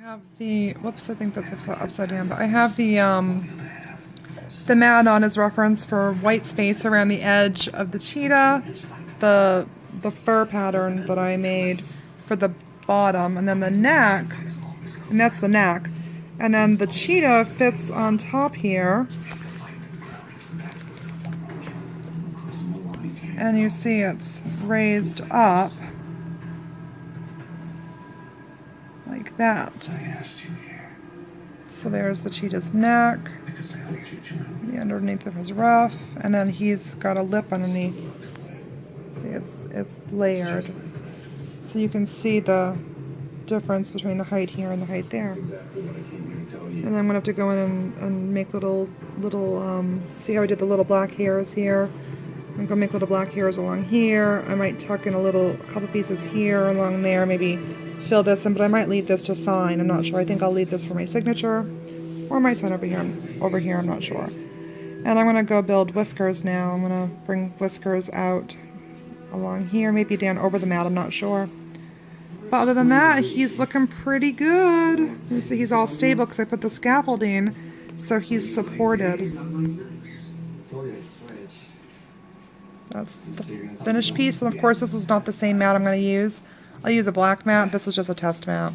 have the, whoops, I think that's upside down, but I have the mat on as reference for white space around the edge of the cheetah, the fur pattern that I made for the bottom, and then the neck, and that's the neck, and then the cheetah fits on top here, and you see it's raised up like that. So there's the cheetah's neck, the underneath of his ruff, and then he's got a lip underneath. See, it's layered. So you can see the difference between the height here and the height there. And then I'm gonna have to go in and make little, see how I did the little black hairs here? I'm gonna make little black hairs along here. I might tuck in a couple pieces here along there, maybe fill this in, but I might leave this to sign. I'm not sure. I think I'll leave this for my signature, or I might sign over here. I'm not sure. And I'm gonna go build whiskers now. I'm gonna bring whiskers out along here, maybe down over the mat. I'm not sure. But other than that, he's looking pretty good. You see, he's all stable because I put the scaffolding, so he's supported. That's the finished piece, and of course this is not the same mat I'm going to use. I'll use a black mat. This is just a test mat.